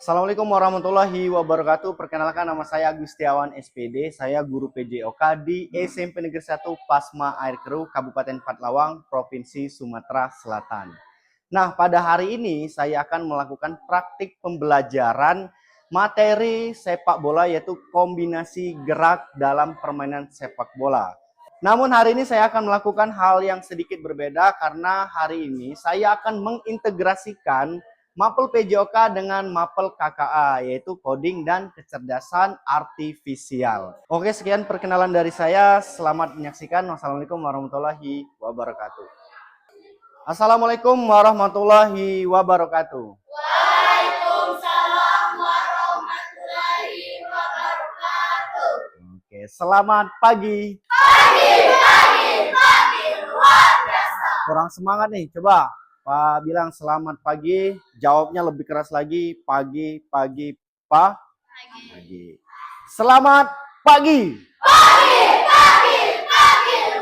Assalamualaikum warahmatullahi wabarakatuh. Perkenalkan, nama saya Agustiawan SPD. Saya guru PJOK di SMP Negeri 1 Pasma Air Keruh, Kabupaten Patlawang, Provinsi Sumatera Selatan. Nah, pada hari ini saya akan melakukan praktik pembelajaran materi sepak bola, yaitu kombinasi gerak dalam permainan sepak bola. Namun hari ini saya akan melakukan hal yang sedikit berbeda karena hari ini saya akan mengintegrasikan Mapel PJOK dengan Mapel KKA, yaitu coding dan kecerdasan artifisial. Oke, sekian perkenalan dari saya. Selamat menyaksikan. Wassalamualaikum warahmatullahi wabarakatuh. Assalamualaikum warahmatullahi wabarakatuh. Waalaikumsalam warahmatullahi wabarakatuh. Oke, selamat pagi. Pagi, luar biasa. Kurang semangat nih, coba Pak bilang selamat pagi, jawabnya lebih keras lagi, pagi, pagi. Selamat pagi. Pagi,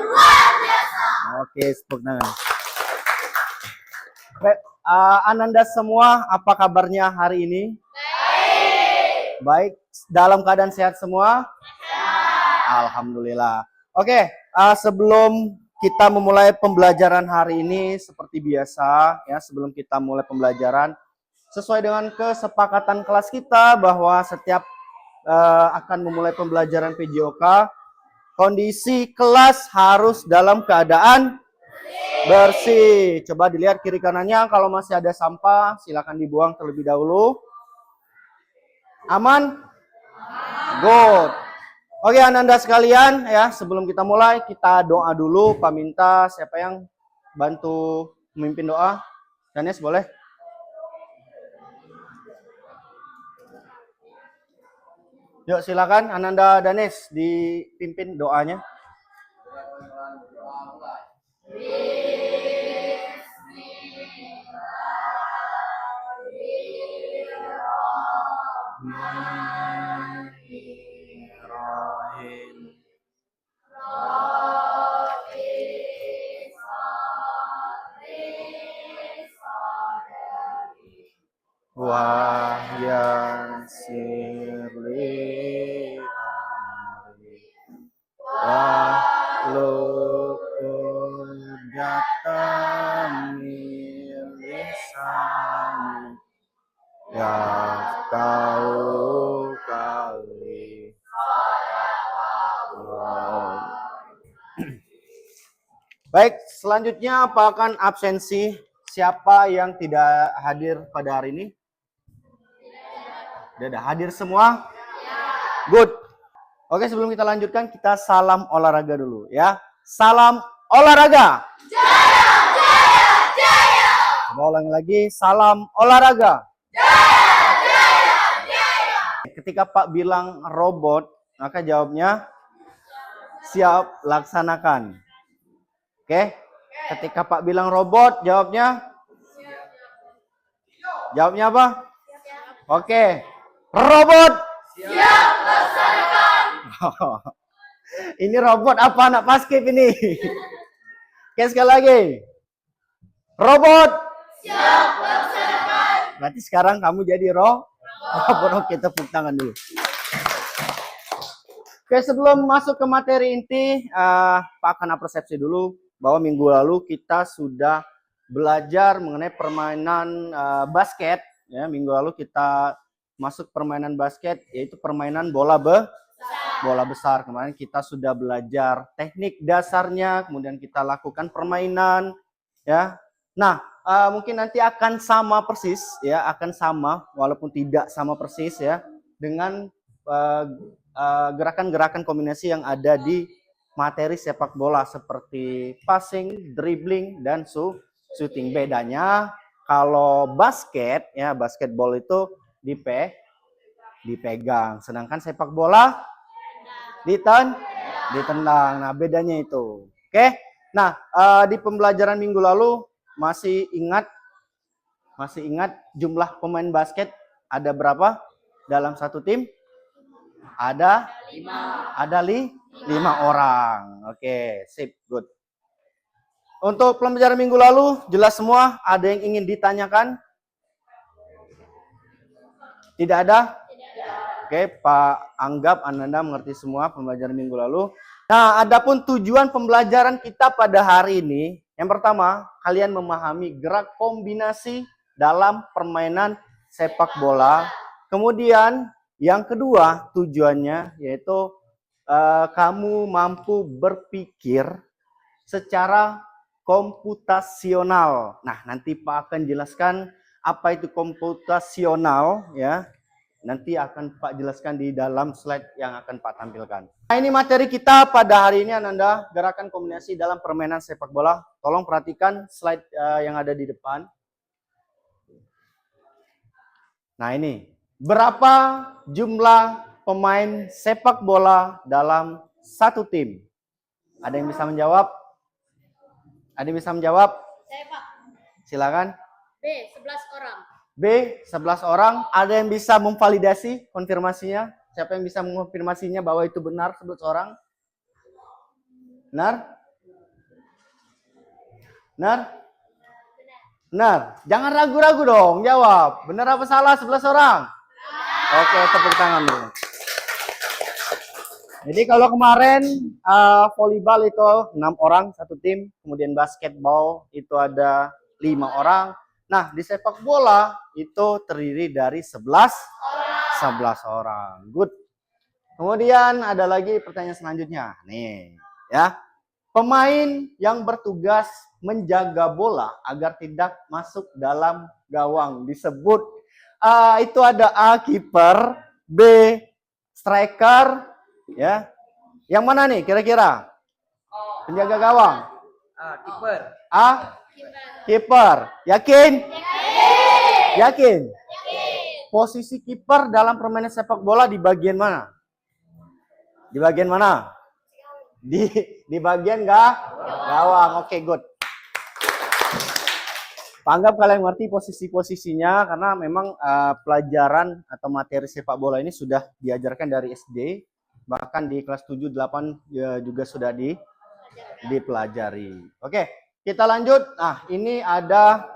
luar biasa. Oke, tepuk tangan. Baik, Ananda semua, apa kabarnya hari ini? Baik, dalam keadaan sehat semua? Alhamdulillah. Oke, sebelum kita memulai pembelajaran hari ini seperti biasa ya, sebelum kita mulai pembelajaran sesuai dengan kesepakatan kelas kita bahwa setiap akan memulai pembelajaran PJOK, kondisi kelas harus dalam keadaan bersih. Coba dilihat kiri kanannya, kalau masih ada sampah silakan dibuang terlebih dahulu. Aman? Good. Oke, Ananda sekalian ya, sebelum kita mulai kita doa dulu. Paminta siapa yang bantu memimpin doa? Danes boleh? Yuk silakan Ananda Danes dipimpin doanya. Wahyan sirli amri wahlul uqdatam min lisani yafqahu qawli. Baik, selanjutnya apakan absensi? Siapa yang tidak hadir pada hari ini? Tidak hadir semua? Good. Oke, sebelum kita lanjutkan, kita salam olahraga dulu ya. Salam olahraga. Jaya. Coba ulang lagi, salam olahraga. Jaya. Ketika Pak bilang robot, maka jawabnya siap laksanakan. Oke? Ketika Pak bilang robot, jawabnya apa? Oke. Robot. Siap laksanakan. Ini robot apa anak paskib ini? Oke, sekali lagi. Robot. Siap laksanakan. Berarti sekarang kamu jadi robot. Oke, tepuk tangan dulu. Oke, sebelum masuk ke materi inti, Pak akan persepsi dulu bahwa minggu lalu kita sudah belajar mengenai permainan basket. Ya, minggu lalu kita masuk permainan basket, yaitu permainan bola besar. Kemarin kita sudah belajar teknik dasarnya, kemudian kita lakukan permainan. Ya, nah mungkin nanti akan sama persis, ya, akan sama walaupun tidak sama persis ya dengan gerakan-gerakan kombinasi yang ada di materi sepak bola seperti passing, dribbling, dan shooting. Bedanya kalau basket ya, basketball itu dipegang, sedangkan sepak bola ditendang. Nah, bedanya itu. Oke. Nah, di pembelajaran minggu lalu masih ingat jumlah pemain basket ada berapa dalam satu tim? Ada 5 orang. Oke, sip, good. Untuk pembelajaran minggu lalu jelas semua. Ada yang ingin ditanyakan? Tidak ada? Oke, Pak anggap Ananda mengerti semua pembelajaran minggu lalu. Nah, adapun tujuan pembelajaran kita pada hari ini, yang pertama, kalian memahami gerak kombinasi dalam permainan sepak bola. Kemudian, yang kedua tujuannya yaitu kamu mampu berpikir secara komputasional. Nah, nanti Pak akan jelaskan apa itu komputasional ya. Nanti akan Pak jelaskan di dalam slide yang akan Pak tampilkan. Nah, ini materi kita pada hari ini Ananda, gerakan kombinasi dalam permainan sepak bola. Tolong perhatikan slide yang ada di depan. Nah, ini berapa jumlah pemain sepak bola dalam satu tim? Ada yang bisa menjawab? Ada yang bisa menjawab? Saya Pak. Silakan. B. 11 orang. B, 11 orang. Ada yang bisa memvalidasi konfirmasinya? Siapa yang bisa mengonfirmasinya bahwa itu benar 11 orang? Benar? Benar? Benar. Jangan ragu-ragu dong, jawab. Benar apa salah 11 orang? Oke, tepuk tangan dulu. Jadi kalau kemarin volleyball itu 6 orang satu tim, kemudian basketball itu ada 5 orang. Nah, di sepak bola itu terdiri dari 11 orang. Good. Kemudian ada lagi pertanyaan selanjutnya. Nih, ya. Pemain yang bertugas menjaga bola agar tidak masuk dalam gawang disebut itu ada A, kiper, B, striker, ya. Yang mana nih kira-kira? Penjaga gawang. Kiper. A, kiper. Yakin? Yakin? Posisi kiper dalam permainan sepak bola di bagian mana? Di bagian mana? Di bagian gawang. Oke, good. Anggap kalian ngerti posisi-posisinya karena memang pelajaran atau materi sepak bola ini sudah diajarkan dari SD, bahkan di kelas 7 8 juga sudah dipelajari. Oke, kita lanjut. Nah, ini ada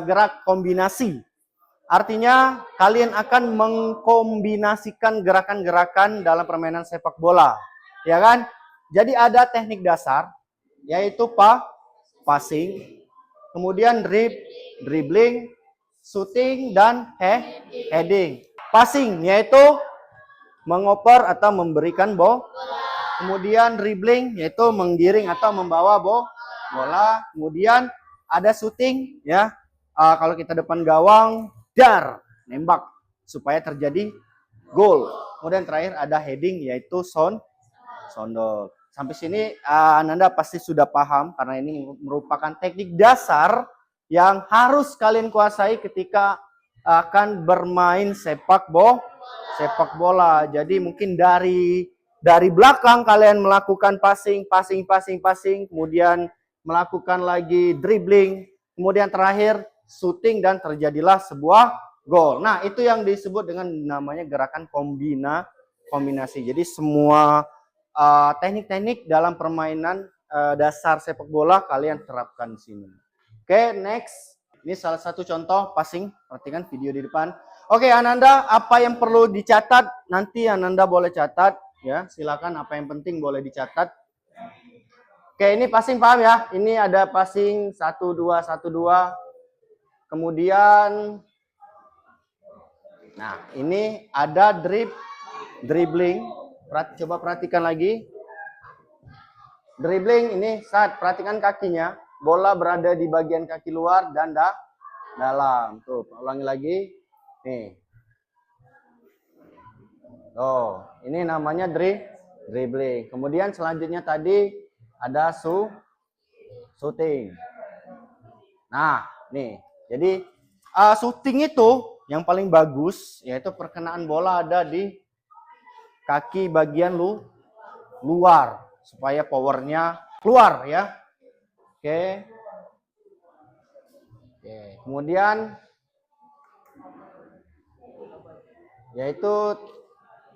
gerak kombinasi. Artinya kalian akan mengkombinasikan gerakan-gerakan dalam permainan sepak bola. Ya kan? Jadi ada teknik dasar yaitu passing, kemudian dribbling, shooting dan heading. Passing yaitu mengoper atau memberikan bola. Kemudian dribbling yaitu menggiring atau membawa bola. Kemudian ada shooting ya. Kalau kita depan gawang, dar, nembak supaya terjadi gol. Kemudian terakhir ada heading yaitu sondol. Sampai sini Ananda pasti sudah paham karena ini merupakan teknik dasar yang harus kalian kuasai ketika akan bermain sepak bola. Jadi mungkin dari belakang kalian melakukan passing, kemudian melakukan lagi dribbling, kemudian terakhir shooting dan terjadilah sebuah gol. Nah, itu yang disebut dengan namanya gerakan kombinasi. Jadi semua teknik-teknik dalam permainan dasar sepak bola kalian terapkan di sini. Oke, next. Ini salah satu contoh passing. Perhatikan video di depan. Oke, Ananda, apa yang perlu dicatat? Nanti Ananda boleh catat. Ya, silakan apa yang penting boleh dicatat. Oke, ini passing paham ya? Ini ada passing 1-2, 1-2. Kemudian, nah ini ada dribbling. Coba perhatikan lagi. Dribbling ini saat perhatikan kakinya. Bola berada di bagian kaki luar dan dalam. Tuh, ulangi lagi. Nih. Oh, ini namanya dribbling. Kemudian selanjutnya tadi ada shooting. Nah, nih. Jadi shooting itu yang paling bagus yaitu perkenaan bola ada di kaki bagian luar supaya powernya keluar ya. Oke. Kemudian yaitu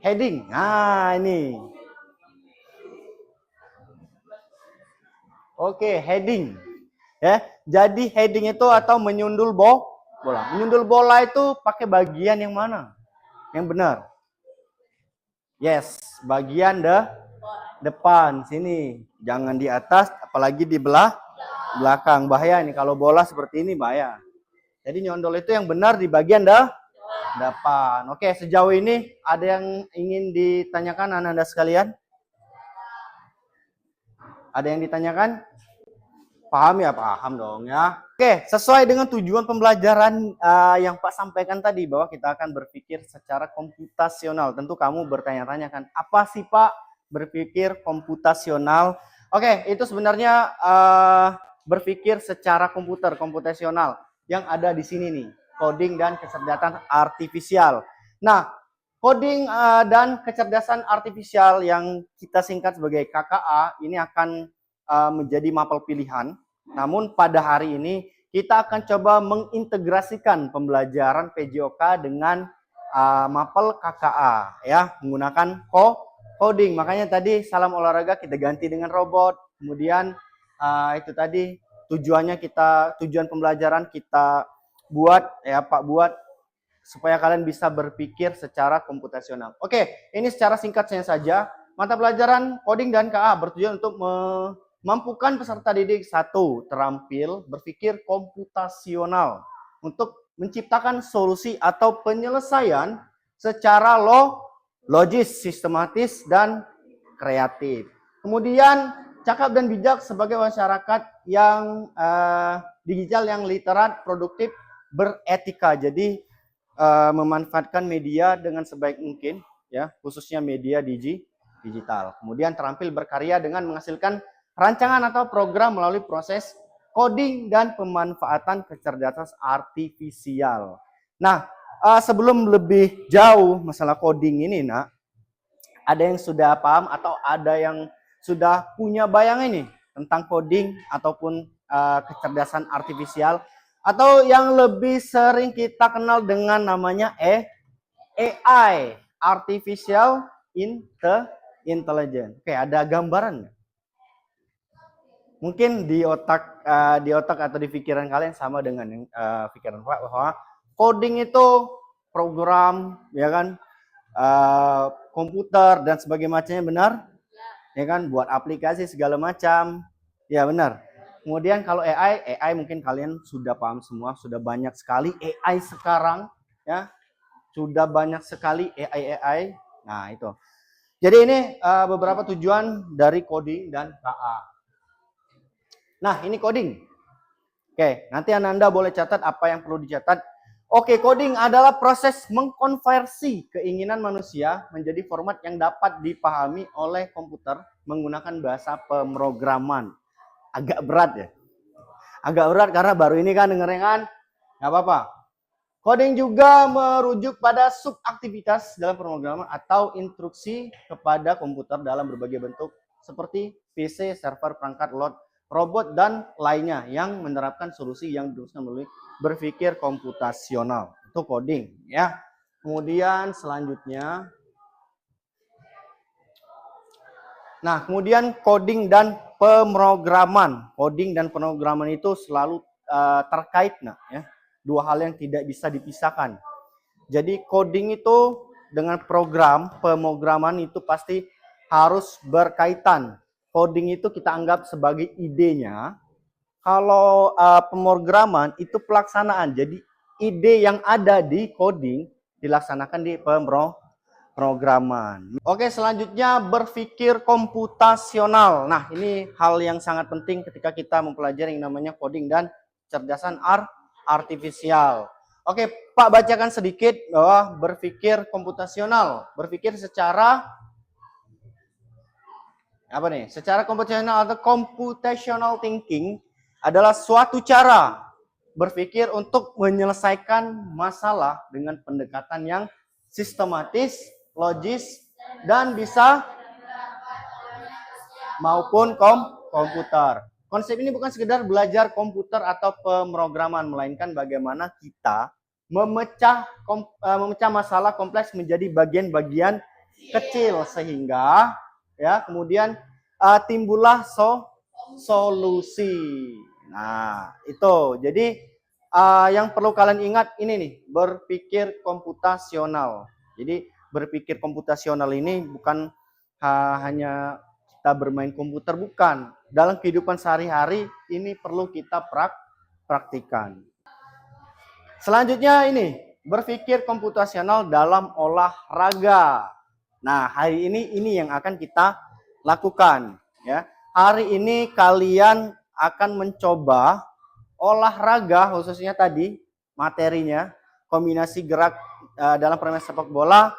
heading. Nah, ini. Oke, heading. Ya, jadi heading itu atau menyundul bola. Menyundul bola itu pakai bagian yang mana? Yang benar. Yes, bagian depan sini. Jangan di atas, apalagi di belakang. Bahaya nih kalau bola seperti ini bahaya. Jadi nyondol itu yang benar di bagian depan. Oke, sejauh ini ada yang ingin ditanyakan anak-anak sekalian? Ada yang ditanyakan? Paham ya? Paham dong ya. Oke, sesuai dengan tujuan pembelajaran yang Pak sampaikan tadi bahwa kita akan berpikir secara komputasional. Tentu kamu bertanya-tanya kan, apa sih Pak berpikir komputasional? Oke, itu sebenarnya berpikir secara komputasional yang ada di sini nih, coding dan kecerdasan artifisial. Nah, coding dan kecerdasan artifisial yang kita singkat sebagai KKA ini akan menjadi mapel pilihan. Namun pada hari ini kita akan coba mengintegrasikan pembelajaran PJOK dengan mapel KKA ya, menggunakan coding. Makanya tadi salam olahraga kita ganti dengan robot. Kemudian itu tadi tujuan pembelajaran kita buat ya Pak buat supaya kalian bisa berpikir secara komputasional. Oke, ini secara singkatnya saja. Mata pelajaran coding dan KA bertujuan untuk mampukan peserta didik satu, terampil berpikir komputasional untuk menciptakan solusi atau penyelesaian secara logis, sistematis, dan kreatif. Kemudian cakap dan bijak sebagai masyarakat yang digital, yang literat, produktif, beretika. Jadi memanfaatkan media dengan sebaik mungkin, ya khususnya media digital. Kemudian terampil berkarya dengan menghasilkan rancangan atau program melalui proses coding dan pemanfaatan kecerdasan artifisial. Nah, sebelum lebih jauh masalah coding ini, Nak, ada yang sudah paham atau ada yang sudah punya bayangan nih tentang coding ataupun kecerdasan artifisial, atau yang lebih sering kita kenal dengan namanya AI, Artificial Intelligence. Oke, ada gambaran? Mungkin di otak atau di pikiran kalian sama dengan pikiran Pak bahwa coding itu program, ya kan, komputer dan sebagainya macamnya, benar? Ya kan, buat aplikasi segala macam, ya benar. Kemudian kalau AI mungkin kalian sudah paham semua, sudah banyak sekali AI sekarang, ya, sudah banyak sekali AI. Nah itu. Jadi ini beberapa tujuan dari coding dan KA. Nah, ini coding. Oke, nanti Anda boleh catat apa yang perlu dicatat. Oke, coding adalah proses mengkonversi keinginan manusia menjadi format yang dapat dipahami oleh komputer menggunakan bahasa pemrograman. Agak berat ya. Agak berat karena baru ini kan dengernya kan. Nggak apa-apa. Coding juga merujuk pada subaktivitas dalam pemrograman atau instruksi kepada komputer dalam berbagai bentuk seperti PC, server, perangkat, load, robot, dan lainnya yang menerapkan solusi yang dirumuskan melalui berpikir komputasional. Itu coding ya. Kemudian selanjutnya, nah kemudian coding dan pemrograman. Coding dan pemrograman itu selalu terkait, nah ya. Dua hal yang tidak bisa dipisahkan. Jadi coding itu dengan program, pemrograman itu pasti harus berkaitan. Coding itu kita anggap sebagai idenya. Kalau pemrograman itu pelaksanaan. Jadi ide yang ada di coding dilaksanakan di pemrograman. Oke, selanjutnya berpikir komputasional. Nah, ini hal yang sangat penting ketika kita mempelajari yang namanya coding dan kecerdasan artifisial. Oke, Pak bacakan sedikit bahwa berpikir komputasional, berpikir secara apa nih? Secara komputasional atau computational thinking adalah suatu cara berpikir untuk menyelesaikan masalah dengan pendekatan yang sistematis, logis, dan bisa maupun komputer. Konsep ini bukan sekedar belajar komputer atau pemrograman, melainkan bagaimana kita memecah masalah kompleks menjadi bagian-bagian kecil sehingga ya kemudian timbullah solusi. Nah, itu. Jadi yang perlu kalian ingat ini nih, berpikir komputasional. Jadi berpikir komputasional ini bukan hanya kita bermain komputer, bukan. Dalam kehidupan sehari-hari ini perlu kita praktikan. Selanjutnya ini, berpikir komputasional dalam olahraga. Nah, hari ini yang akan kita lakukan, ya. Hari ini kalian akan mencoba olahraga, khususnya tadi materinya kombinasi gerak dalam permainan sepak bola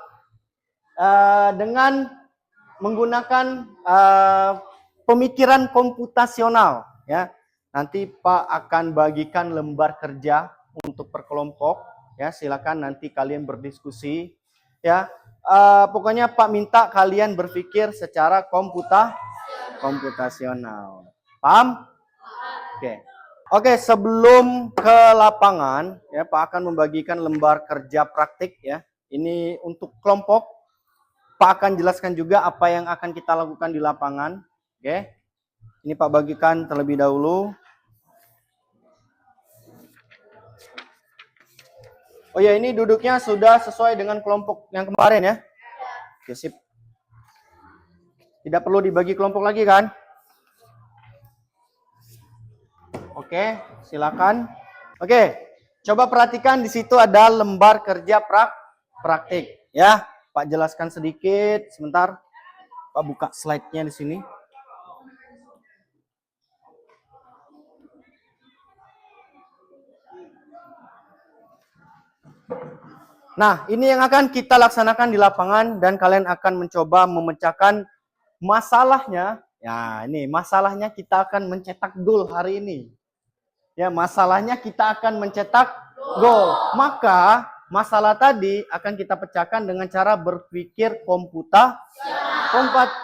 dengan menggunakan pemikiran komputasional, ya. Nanti Pak akan bagikan lembar kerja untuk per kelompok, ya. Silakan nanti kalian berdiskusi, ya. Pokoknya Pak minta kalian berpikir secara komputasional. Paham? Oke, sebelum ke lapangan, ya, Pak akan membagikan lembar kerja praktik, ya. Ini untuk kelompok. Pak akan jelaskan juga apa yang akan kita lakukan di lapangan. Oke. Ini Pak bagikan terlebih dahulu. Oh ya, ini duduknya sudah sesuai dengan kelompok yang kemarin, ya. Oke, sip. Tidak perlu dibagi kelompok lagi, kan? Oke, silakan. Oke, coba perhatikan di situ ada lembar kerja praktik, ya. Pak jelaskan sedikit sebentar. Pak buka slide-nya di sini. Nah, ini yang akan kita laksanakan di lapangan dan kalian akan mencoba memecahkan masalahnya. Ya, ini masalahnya kita akan mencetak gol hari ini. Ya, masalahnya kita akan mencetak gol. Maka masalah tadi akan kita pecahkan dengan cara berpikir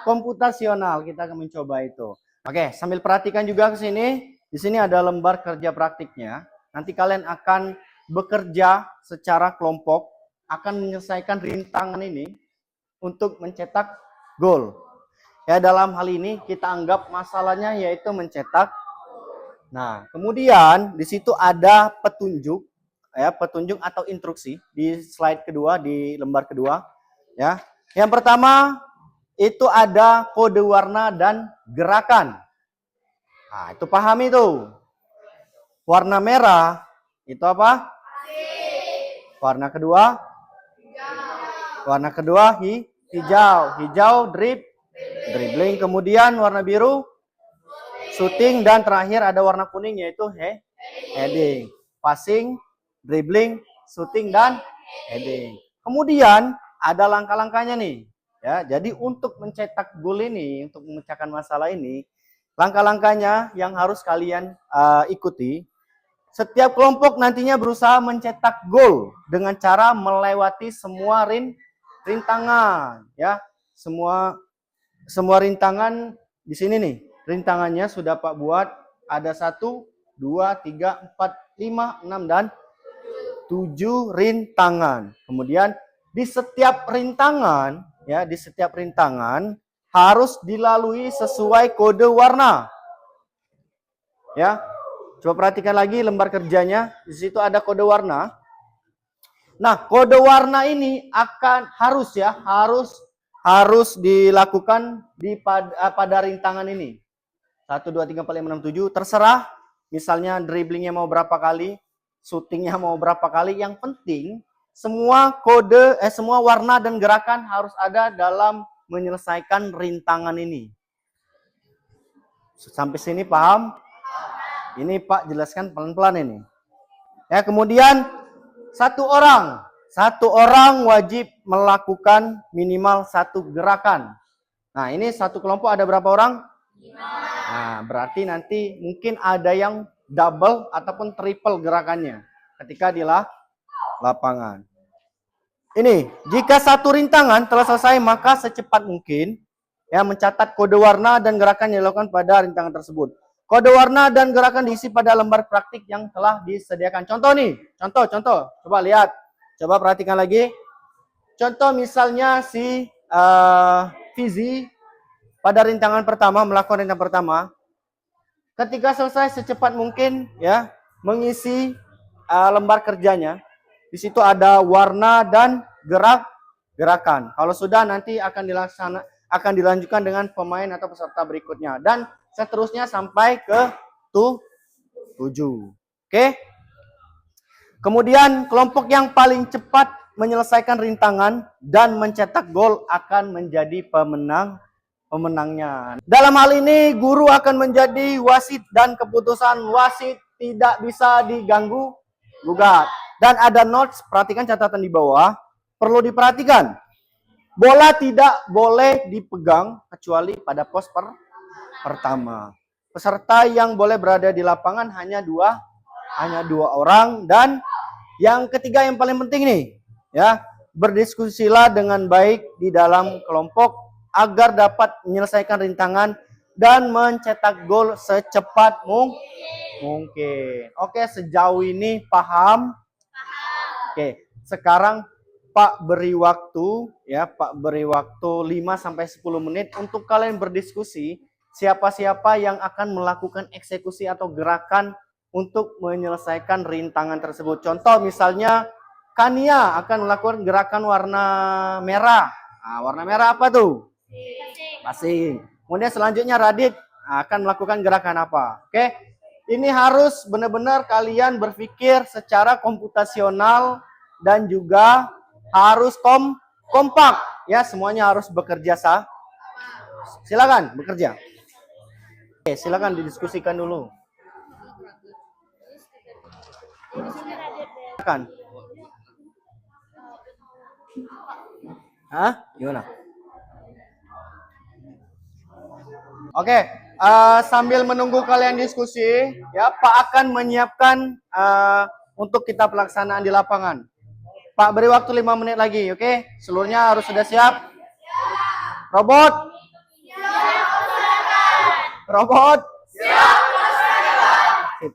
komputasional. Kita akan mencoba itu. Oke, sambil perhatikan juga ke sini. Di sini ada lembar kerja praktiknya. Nanti kalian akan bekerja secara kelompok, akan menyelesaikan rintangan ini untuk mencetak gol. Ya, dalam hal ini kita anggap masalahnya yaitu mencetak. Nah, kemudian di situ ada petunjuk, ya, petunjuk atau instruksi di slide kedua, di lembar kedua, ya. Yang pertama itu ada kode warna dan gerakan. Nah, itu pahami itu. Warna merah itu apa? Warna kedua? Warna kedua hijau. Hijau dribbling. Kemudian warna biru shooting, dan terakhir ada warna kuning yaitu heading. Passing, dribbling, shooting, dan heading. Kemudian ada langkah-langkahnya nih. Ya, jadi untuk mencetak gol ini, untuk memecahkan masalah ini, langkah-langkahnya yang harus kalian ikuti. Setiap kelompok nantinya berusaha mencetak gol dengan cara melewati semua rintangan, ya. Semua rintangan di sini nih. Rintangannya sudah Pak buat, ada 1, 2, 3, 4, 5, 6, dan 7 rintangan. Kemudian di setiap rintangan, ya, di setiap rintangan harus dilalui sesuai kode warna. Ya, coba perhatikan lagi lembar kerjanya. Di situ ada kode warna. Nah, kode warna ini harus dilakukan pada rintangan ini. 1, 2, 3, 4, 5, 6, 7. Terserah. Misalnya dribblingnya mau berapa kali, shootingnya mau berapa kali. Yang penting semua warna dan gerakan harus ada dalam menyelesaikan rintangan ini. Sampai sini paham? Ini Pak jelaskan pelan-pelan ini. Ya, kemudian satu orang wajib melakukan minimal 1 gerakan. Nah, ini satu kelompok ada berapa orang? 5. Nah, berarti nanti mungkin ada yang double ataupun triple gerakannya ketika di lapangan. Ini, jika satu rintangan telah selesai, maka secepat mungkin ya mencatat kode warna dan gerakan yang dilakukan pada rintangan tersebut. Kode warna dan gerakan diisi pada lembar praktik yang telah disediakan. Contoh nih, contoh. Coba lihat, coba perhatikan lagi. Contoh misalnya si Fizi pada rintangan pertama, melakukan rintangan pertama. Ketika selesai secepat mungkin ya mengisi lembar kerjanya. Di situ ada warna dan gerakan. Kalau sudah nanti akan dilanjutkan dengan pemain atau peserta berikutnya dan seterusnya sampai ke 7. Oke. Kemudian kelompok yang paling cepat menyelesaikan rintangan dan mencetak gol akan menjadi pemenangnya. Dalam hal ini guru akan menjadi wasit dan keputusan wasit tidak bisa diganggu gugat. Dan ada notes, perhatikan catatan di bawah. Perlu diperhatikan. Bola tidak boleh dipegang kecuali pada pos pertama. Peserta yang boleh berada di lapangan hanya dua orang, dan yang ketiga yang paling penting nih, ya, berdiskusilah dengan baik di dalam kelompok agar dapat menyelesaikan rintangan dan mencetak gol secepat mungkin. Oke, sejauh ini paham? Oke, sekarang Pak beri waktu, ya, Pak beri waktu 5 sampai 10 menit untuk kalian berdiskusi siapa-siapa yang akan melakukan eksekusi atau gerakan untuk menyelesaikan rintangan tersebut. Contoh misalnya Kania akan melakukan gerakan warna merah. Nah, warna merah apa tuh? Pasing. Kemudian selanjutnya Radit akan melakukan gerakan apa? Oke. Ini harus benar-benar kalian berpikir secara komputasional dan juga harus kompak, ya, semuanya harus bekerja sah. Silakan bekerja. Oke, silakan didiskusikan dulu. Silakan. Hah? Gimana? Oke, sambil menunggu kalian diskusi, ya, Pak akan menyiapkan untuk kita pelaksanaan di lapangan. Pak beri waktu 5 menit lagi, oke? Seluruhnya harus sudah siap. Robot. Robot. Sip.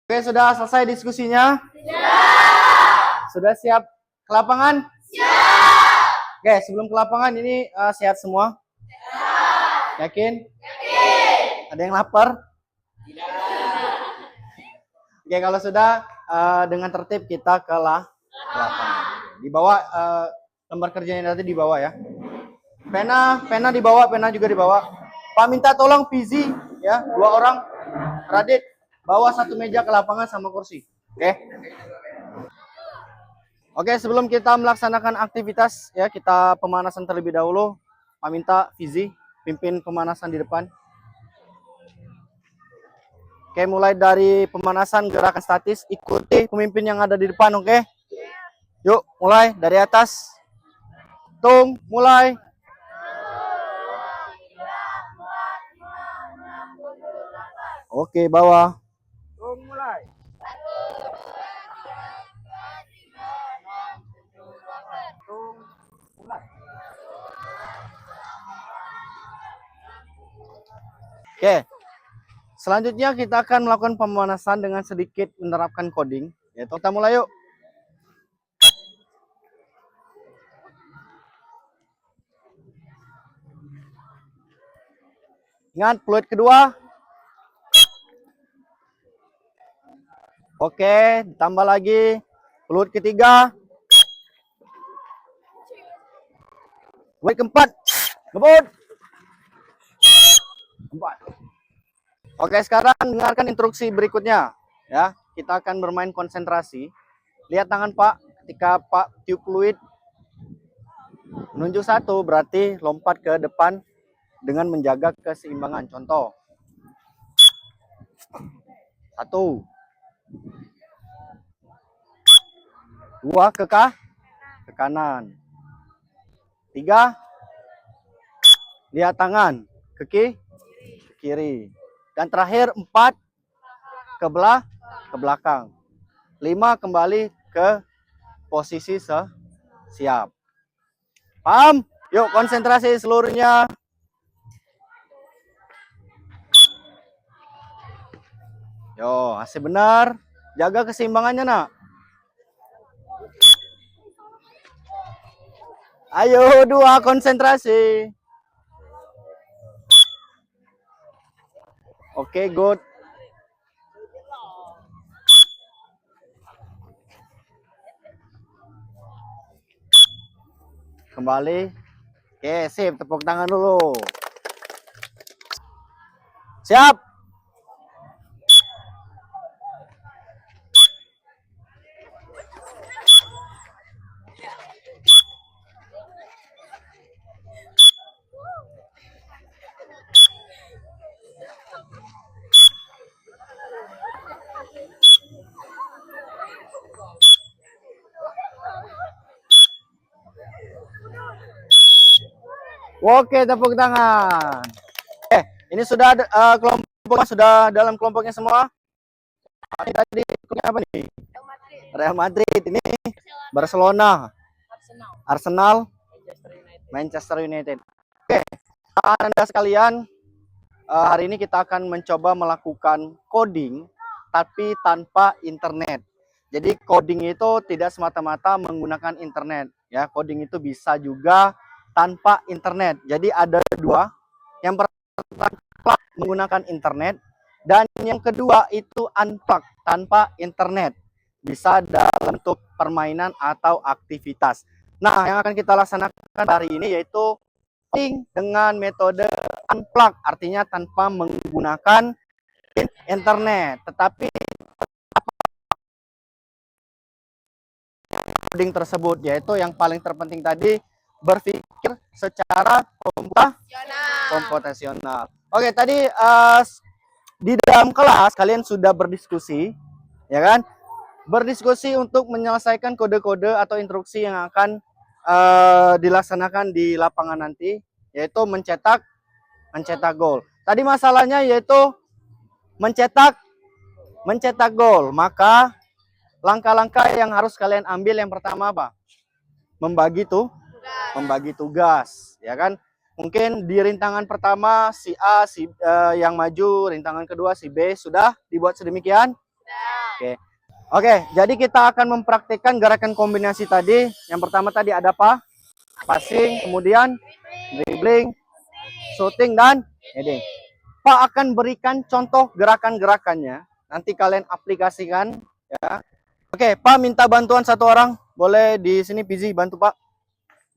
Oke, sudah selesai diskusinya? Sudah siap ke lapangan? Oke, sebelum ke lapangan ini sehat semua? Yakin? Ada yang lapar? Oke, kalau sudah dengan tertib kita ke lapangan. Dibawa lembar kerjanya nanti dibawa ya. Pena dibawa, pena juga dibawa. Pak minta tolong Fizi ya, 2 orang. Radit bawa 1 meja ke lapangan sama kursi. Oke. Oke, sebelum kita melaksanakan aktivitas ya, kita pemanasan terlebih dahulu. Pak minta Fizi pimpin pemanasan di depan. Oke, mulai dari pemanasan gerakan statis, ikuti pemimpin yang ada di depan, oke? Yuk, mulai dari atas. Tung, mulai. Oke, bawah. Tung, mulai. Tung, mulai. Oke. Selanjutnya kita akan melakukan pemanasan dengan sedikit menerapkan coding. Ya, kita mulai yuk. Ingat, peluit kedua. Oke, tambah lagi. Peluit ketiga. Peluit keempat. Ngebut. Keempat. Oke, sekarang dengarkan instruksi berikutnya. Ya, kita akan bermain konsentrasi. Lihat tangan Pak. Ketika Pak tiup fluid menunjuk 1, berarti lompat ke depan dengan menjaga keseimbangan. Contoh. 1. 2 ke kanan. 3. Lihat tangan ke kiri. Dan terakhir 4 ke belakang. 5 kembali ke posisi siap. Paham? Yuk konsentrasi seluruhnya. Yo, masih benar. Jaga keseimbangannya, nak. Ayo, dua, konsentrasi. Oke, good. Kembali. Oke, sip. Tepuk tangan dulu. Siap. Oke, tepuk tangan. Ini sudah kelompok sudah dalam kelompoknya semua. Ini tadi kelompoknya apa nih? Real Madrid. Ini Barcelona, Arsenal, Manchester United. Oke, Anda sekalian, hari ini kita akan mencoba melakukan coding tapi tanpa internet. Jadi coding itu tidak semata-mata menggunakan internet, ya. Coding itu bisa juga tanpa internet. Jadi ada dua. Yang pertama menggunakan internet dan yang kedua itu unplug tanpa internet. Bisa dalam bentuk permainan atau aktivitas. Nah, yang akan kita laksanakan hari ini yaitu coding dengan metode unplug, artinya tanpa menggunakan internet. Tetapi coding tersebut yaitu yang paling terpenting tadi, berpikir secara komputasional. Oke, tadi di dalam kelas kalian sudah berdiskusi, ya kan? Berdiskusi untuk menyelesaikan kode-kode atau instruksi yang akan dilaksanakan di lapangan nanti, yaitu mencetak gol. Tadi masalahnya yaitu mencetak gol. Maka langkah-langkah yang harus kalian ambil yang pertama apa? Membagi tugas, ya kan? Mungkin di rintangan pertama si A yang maju, rintangan kedua si B sudah dibuat sedemikian. Oke, jadi kita akan mempraktikkan gerakan kombinasi tadi. Yang pertama tadi ada apa? Passing, kemudian dribbling, shooting, dan heading. Pak akan berikan contoh gerakan-gerakannya. Nanti kalian aplikasikan, ya. Oke, Pak minta bantuan satu orang. Boleh di sini Pizi bantu Pak.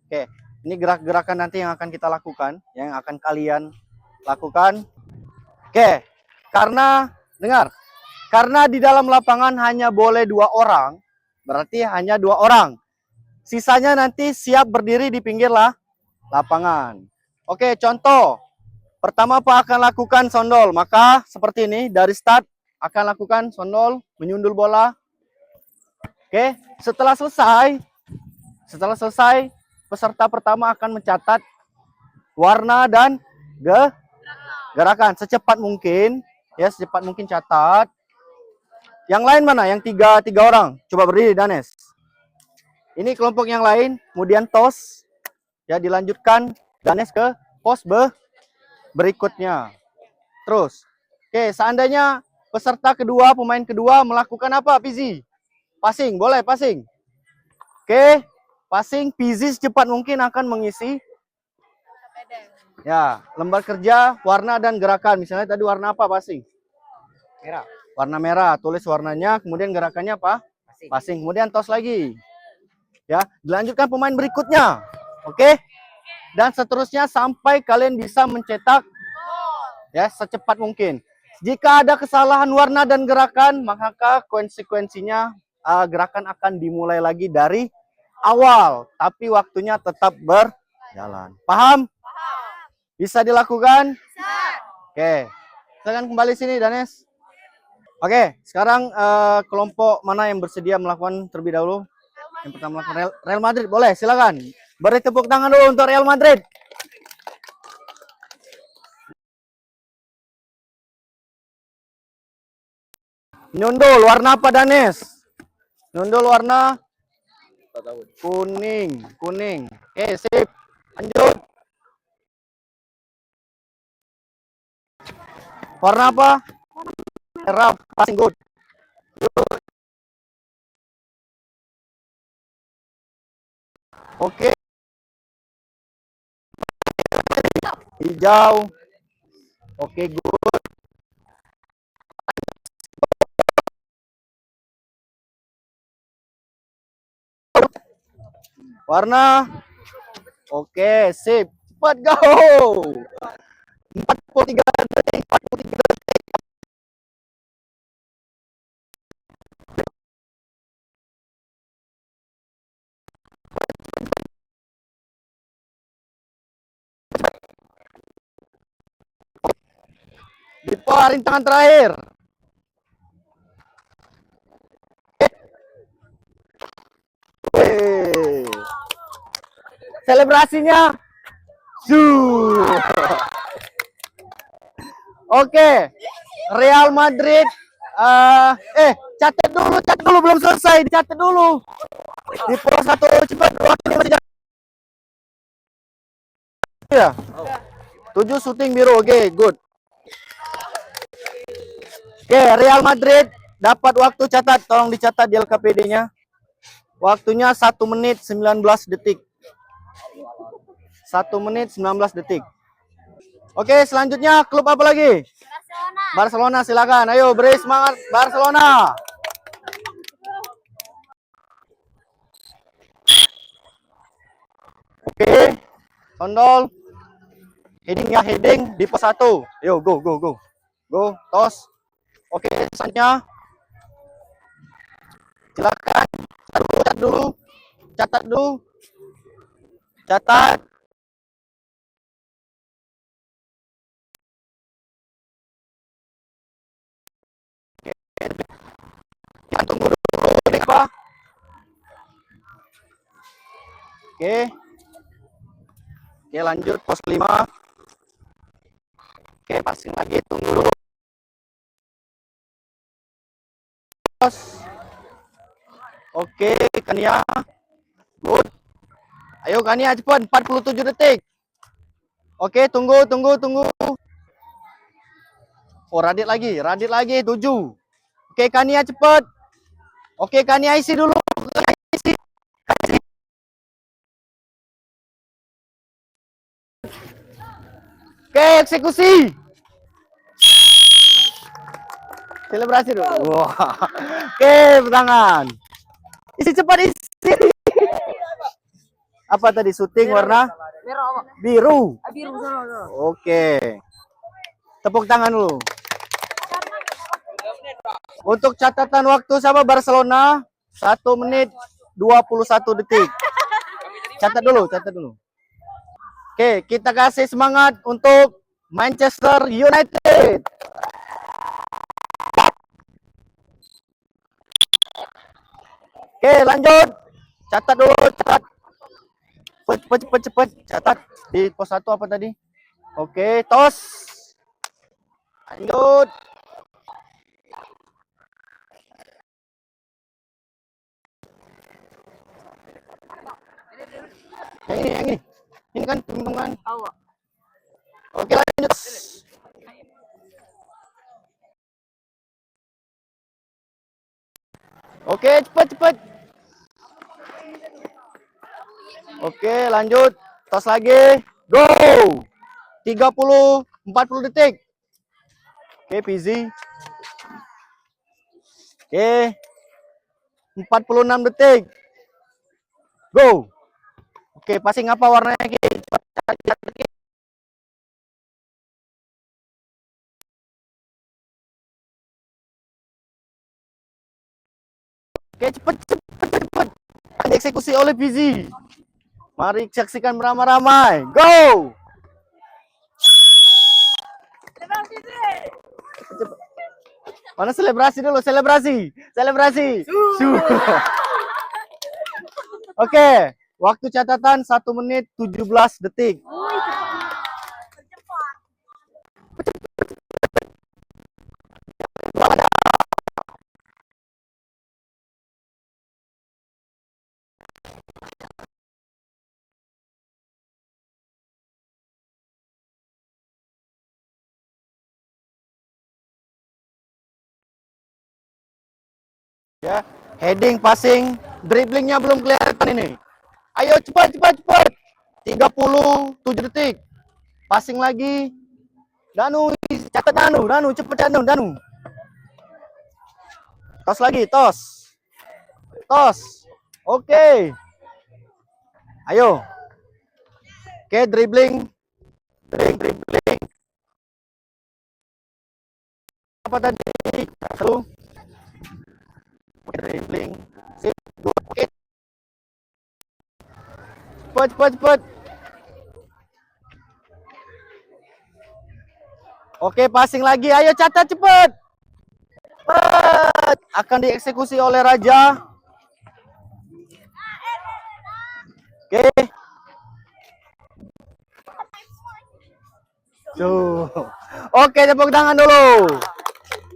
Oke, ini gerak-gerakan nanti yang akan kita lakukan, yang akan kalian lakukan. Oke, karena dengar. Karena di dalam lapangan hanya boleh 2 orang, berarti hanya 2 orang. Sisanya nanti siap berdiri di pinggir lapangan. Oke, contoh. Pertama Pak akan lakukan sondol. Maka seperti ini, dari start akan lakukan sondol, menyundul bola. Oke, setelah selesai, peserta pertama akan mencatat warna dan gerakan secepat mungkin. Ya, secepat mungkin catat. Yang lain mana? Yang tiga orang. Coba berdiri, Danes. Ini kelompok yang lain. Kemudian toss. Ya, dilanjutkan Danes ke pos berikutnya. Terus. Oke, seandainya peserta kedua, pemain kedua melakukan apa, Pizi? Passing, boleh passing. Oke, passing. Pizi secepat mungkin akan mengisi ya, lembar kerja, warna dan gerakan. Misalnya tadi warna apa passing? Merah. Warna merah, tulis warnanya, kemudian gerakannya apa? Passing. Kemudian toss lagi. Ya, dilanjutkan pemain berikutnya. Oke? Dan seterusnya sampai kalian bisa mencetak ya secepat mungkin. Jika ada kesalahan warna dan gerakan, maka konsekuensinya gerakan akan dimulai lagi dari awal, tapi waktunya tetap berjalan. Paham? Bisa dilakukan? Oke. Silakan kembali sini, Danes. Oke, sekarang kelompok mana yang bersedia melakukan terlebih dahulu? Yang pertama melakukan Real Madrid, boleh, silakan. Beri tepuk tangan dulu untuk Real Madrid. Nyundul, warna apa, Danes? Nyundul warna kuning. Oke, sip. Lanjut. Warna apa? Merah, passing good. Oke. hijau. Oke, good. Warna. Oke, sip. Cepat go. 43 detik, 43 detik. Dipo, rintangan terakhir. Wih. Selebrasinya. Oke. Real Madrid. Catat dulu belum selesai, dicatat dulu. Dipo 1 cepat. Waktunya masih ya. 7 syuting biru. Oke, good. Oke, Real Madrid dapat waktu catat. Tolong dicatat di LKPD-nya. Waktunya 1 menit 19 detik. 1 menit 19 detik. Oke, selanjutnya klub apa lagi? Barcelona, silakan. Ayo, beri semangat Barcelona. Oke, sondol. Heading ya, heading di pos 1. Yo, go, go, go. Go, tos. Oke, selanjutnya. Silakan. Catat dulu. Catat dulu. Catat. Ya, tunggu dulu. Ini apa? Oke. Oke, lanjut pos 5. Oke, passing lagi. Tunggu dulu. Pos. Oke, Kania. Good. Ayo Kania cepat, 47 detik. Oke, tunggu. Oh, Radit lagi, 7. Oke, Kania cepat. Oke, Kania isi dulu. Isi. Oke, eksekusi. Selebrasi dulu. Wah. Oke, tangan. Isi cepat, isi. Apa tadi syuting warna? Biru. Oke. Tepuk tangan dulu. Untuk catatan waktu sama Barcelona 1 menit 21 detik. Catat dulu. Oke, kita kasih semangat untuk Manchester United. Oke, lanjut. Catat dulu, catat. Cepet. Catat. Di pos 1 apa tadi? Oke, tos. Lanjut. Yang ini. Ini kan teman. Oke, lanjut. Oke, cepet. Oke, lanjut. Tos lagi. Go. 40 detik. Oke, Pizzy. Oke. 46 detik. Go. Oke, passing apa warnanya? Oke, cepet. Dieksekusi oleh Pizzy. Mari saksikan beramai-ramai. Go. Mana selebrasi dulu, selebrasi. Oke, waktu catatan 1 menit 17 detik. Ya, heading, passing, dribblingnya belum kelihatan ini. Ayo cepat. 37 detik. Passing lagi. Danu, catat Danu, cepet Danu. Tos lagi, tos. Oke. Ayo. Oke, dribbling. Apa tadi? Satu. Oke, dribbling. Sip. Oke. Cepet. Oke, passing lagi. Ayo catat cepet. Akan dieksekusi oleh Raja. Oke. Tuh. Oke, tepuk tangan dulu.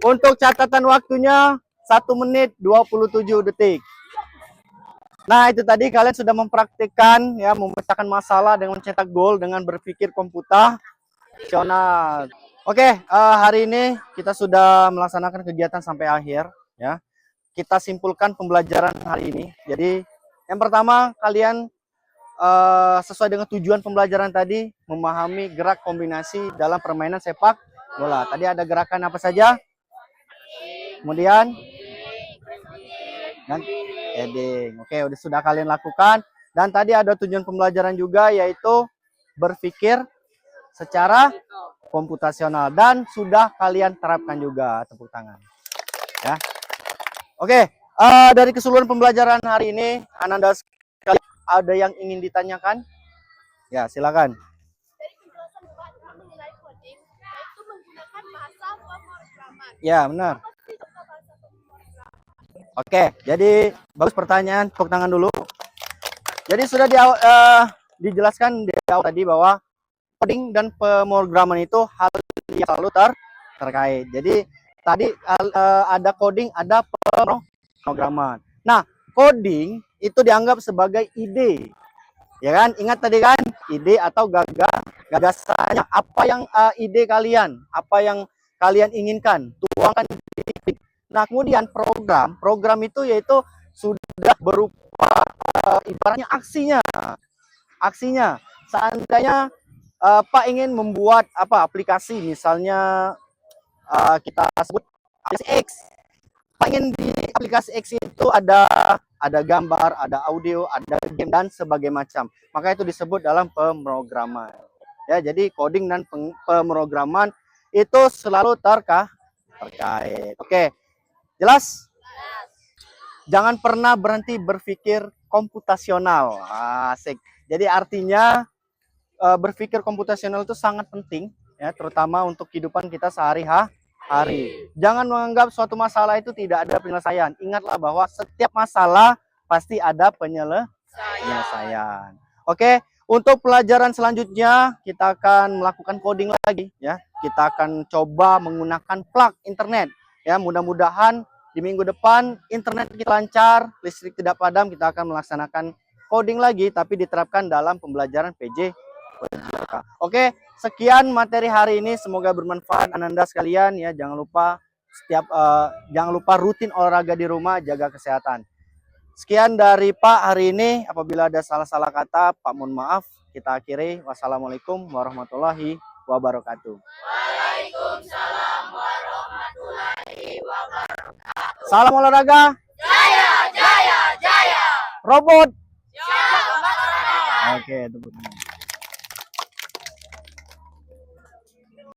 Untuk catatan waktunya 1 menit 27 detik. Nah, itu tadi kalian sudah mempraktikkan ya memecahkan masalah dengan mencetak gol dengan berpikir komputasional. Oke, hari ini kita sudah melaksanakan kegiatan sampai akhir ya. Kita simpulkan pembelajaran hari ini. Jadi, yang pertama kalian sesuai dengan tujuan pembelajaran tadi, memahami gerak kombinasi dalam permainan sepak bola. Tadi ada gerakan apa saja? Kemudian dan heading. Oke, sudah kalian lakukan. Dan tadi ada tujuan pembelajaran juga, yaitu berpikir secara komputasional, dan sudah kalian terapkan juga. Tepuk tangan ya. Oke, dari keseluruhan pembelajaran hari ini, Ananda sekali, ada yang ingin ditanyakan? Ya, silakan. Dari penjelasan Bapak mengenai coding, yaitu menggunakan bahasa pemrograman. Ya, benar. Apa sih contoh bahasa pemrograman? Oke, jadi bagus pertanyaan. Tepuk tangan dulu. Jadi sudah dijelaskan di awal tadi bahwa coding dan pemrograman itu hal yang selalu terkait. Jadi tadi ada coding, ada pemrograman. Nah, coding itu dianggap sebagai ide. Ya kan? Ingat tadi kan, ide atau gagasannya. Apa yang ide kalian, apa yang kalian inginkan, tuangkan di titik. Nah, kemudian program itu yaitu sudah berupa ibaratnya aksinya. Seandainya Pak ingin membuat aplikasi, misalnya kita sebut aplikasi X. Pak ingin di aplikasi X itu ada gambar, ada audio, ada game dan sebagainya macam. Maka itu disebut dalam pemrograman. Ya, jadi coding dan pemrograman itu selalu terkait. Oke. Jelas? Jangan pernah berhenti berpikir komputasional. Asik. Jadi artinya berpikir komputasional itu sangat penting ya, terutama untuk kehidupan kita sehari-hari. Jangan menganggap suatu masalah itu tidak ada penyelesaian. Ingatlah bahwa setiap masalah pasti ada penyelesaian. Oke, untuk pelajaran selanjutnya kita akan melakukan coding lagi ya. Kita akan coba menggunakan plug internet. Ya, mudah-mudahan di minggu depan internet kita lancar, listrik tidak padam, kita akan melaksanakan coding lagi tapi diterapkan dalam pembelajaran PJ. Oke, sekian materi hari ini, semoga bermanfaat Ananda sekalian ya. Jangan lupa rutin olahraga di rumah, jaga kesehatan. Sekian dari Pak hari ini. Apabila ada salah-salah kata, Pak mohon maaf. Kita akhiri. Wassalamualaikum warahmatullahi wabarakatuh. Waalaikumsalam warahmatullahi wabarakatuh. Salam olahraga. Jaya. Robot. Siap, Laksana. Oke, tepuk tangan.